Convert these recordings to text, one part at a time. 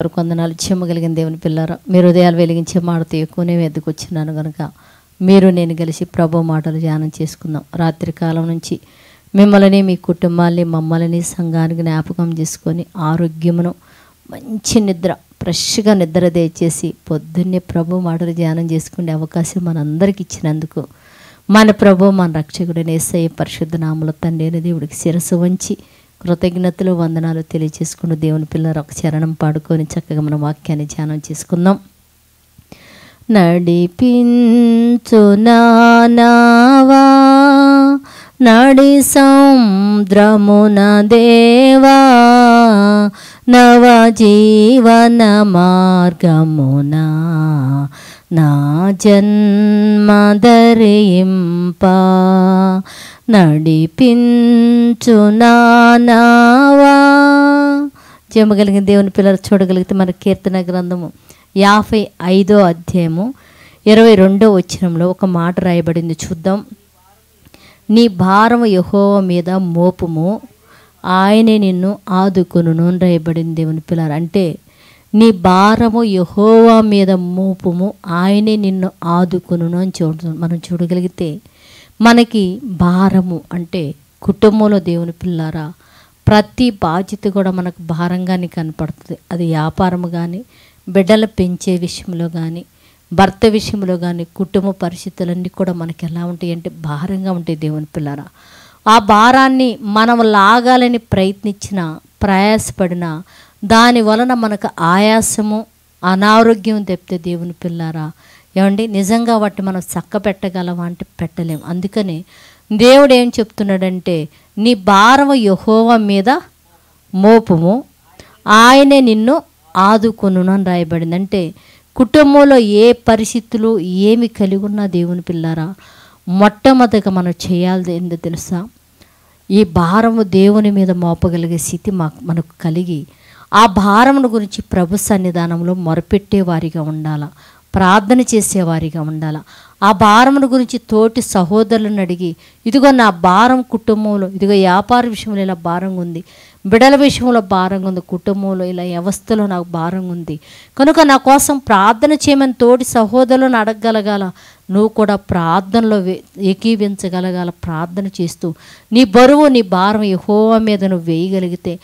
కొందనాలు చెమ్మగలిగిన దేవుని పిల్లారా, మీరు హృదయాలు వెలిగించే మాటతో ఎక్కువనే ఎద్దుకొచ్చినాను కనుక మీరు నేను కలిసి ప్రభు మాటలు ధ్యానం చేసుకుందాం. రాత్రి కాలం నుంచి మిమ్మల్ని, మీ కుటుంబాన్ని, మమ్మల్ని, సంఘానికి జ్ఞాపకం చేసుకొని ఆరోగ్యమును, మంచి నిద్ర, ఫ్రెష్గా నిద్ర దయచేసి పొద్దున్నే ప్రభు మాటలు ధ్యానం చేసుకునే అవకాశం మనందరికి ఇచ్చినందుకు మన ప్రభు, మన రక్షకుడైన యేసయ్య పరిశుద్ధ నామములో తండ్రి దేవుడికి శిరస్సు వంచి కృతజ్ఞతలు, వందనాలు తెలియజేసుకుని దేవుని పిల్లలు ఒక చరణం పాడుకొని చక్కగా మన వాక్యాన్ని ధ్యానం చేసుకుందాం. నడిపించు నావా నడి సముద్రమున దేవా, నవ జీవన మార్గమున నా జన్మ ధరింపా, నడిపించు నావా. చేయగలిగిన దేవుని పిల్లలు చూడగలిగితే మన కీర్తన గ్రంథము 55వ అధ్యాయము 22వ వచనంలో ఒక మాట రాయబడింది, చూద్దాం. నీ భారము యెహోవా మీద మోపుము, ఆయనే నిన్ను ఆదుకొనును రాయబడింది దేవుని పిల్లలు. అంటే నీ భారము యెహోవా మీద మోపుము, ఆయనే నిన్ను ఆదుకొనును అని మనం చూడగలిగితే మనకి భారము అంటే కుటుంబంలో దేవుని పిల్లారా ప్రతి బాధ్యత కూడా మనకు భారంగానే కనపడుతుంది. అది వ్యాపారము కానీ, బిడ్డలు పెంచే విషయంలో కానీ, భర్త విషయంలో కానీ, కుటుంబ పరిస్థితులన్నీ కూడా మనకి ఎలా ఉంటాయి అంటే భారంగా ఉంటాయి దేవుని పిల్లారా. ఆ భారాన్ని మనం లాగాలని ప్రయత్నించిన, ప్రయాసపడిన దాని వలన మనకు ఆయాసము, అనారోగ్యం తెప్పితే దేవుని పిల్లారా ఏమండి నిజంగా వాటిని మనం చక్క పెట్టగలమా అంటే పెట్టలేము. అందుకని దేవుడు ఏం చెప్తున్నాడంటే నీ భారము యెహోవా మీద మోపుము, ఆయనే నిన్ను ఆదుకొనును అని రాయబడింది. అంటే కుటుంబంలో ఏ పరిస్థితులు ఏమి కలిగి ఉన్నా దేవుని పిల్లారా మొట్టమొదటిగా మనం చేయాలి ఏందో తెలుసా, ఈ భారము దేవుని మీద మోపగలిగే స్థితి మనకు కలిగి ఆ భారమును గురించి ప్రభు సన్నిధానంలో మొరపెట్టే వారిగా ఉండాలా, ప్రార్థన చేసేవారిగా ఉండాలి. ఆ భారమును గురించి తోటి సహోదరులను అడిగి, ఇదిగో నా భారం కుటుంబంలో, ఇదిగో వ్యాపార విషయంలో ఇలా భారంగా ఉంది, బిడల విషయంలో భారంగా ఉంది, కుటుంబంలో ఇలా వ్యవస్థలో నాకు భారంగా ఉంది కనుక నా కోసం ప్రార్థన చేయమని తోటి సహోదరులను అడగగలగాల. నువ్వు కూడా ప్రార్థనలో ఏకీవించగలగాల. ప్రార్థన చేస్తూ నీ బరువు, నీ భారం యెహోవా మీద నువ్వు వేయగలిగితే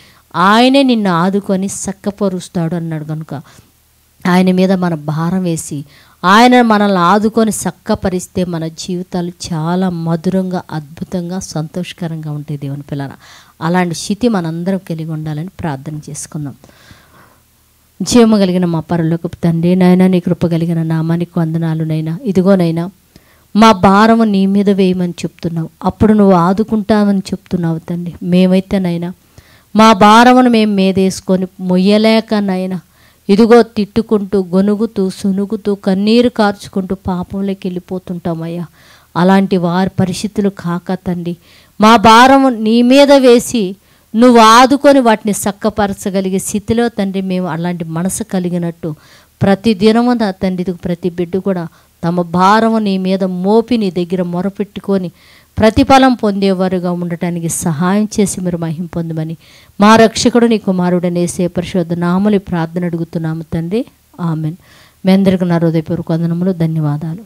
ఆయనే నిన్ను ఆదుకొని చక్కపరుస్తాడు అన్నాడు. కనుక ఆయన మీద మన భారం వేసి ఆయన మనల్ని ఆదుకొని చక్కపరిస్తే మన జీవితాలు చాలా మధురంగా, అద్భుతంగా, సంతోషకరంగా ఉంటాయి దేవుని పిల్లరా. అలాంటి స్థితి మనందరం కలిగి ఉండాలని ప్రార్థన చేసుకుందాం. జీవము కలిగిన మా పరలోకపు తండ్రి, నైనా నీ కృప కలిగిన నామానికి వందనాలు నైనా. ఇదిగోనైనా మా భారము నీ మీద వేయమని చెప్తున్నావు, అప్పుడు నువ్వు ఆదుకుంటావని చెప్తున్నావు తండ్రి. మేమైతే నైనా మా భారమును మేము మీదేసుకొని మొయ్యలేక నైనా ఇదిగో తిట్టుకుంటూ, గొనుగుతూ, సునుగుతూ, కన్నీరు కార్చుకుంటూ పాపంలోకి వెళ్ళిపోతుంటామయ్యా. అలాంటి వారి పరిస్థితులు కాక తండ్రి మా భారము నీ మీద వేసి నువ్వు ఆదుకొని వాటిని చక్కపరచగలిగే స్థితిలో తండ్రి మేము అలాంటి మనసు కలిగినట్టు ప్రతి దినము నా తండ్రి ప్రతి బిడ్డ కూడా తమ భారము నీ మీద మోపి నీ దగ్గర మొరపెట్టుకొని ప్రతిఫలం పొందేవారుగా ఉండటానికి సహాయం చేసి మీరు మహిమ పొందమని మా రక్షకుడు నీ కుమారుడైన యేసయ్య పరిశుద్ధ నామములో ప్రార్థన అడుగుతున్నాము తండ్రి, ఆమెన్. మీ అందరికీ నా హృదయపూర్వక వందనములు, ధన్యవాదాలు.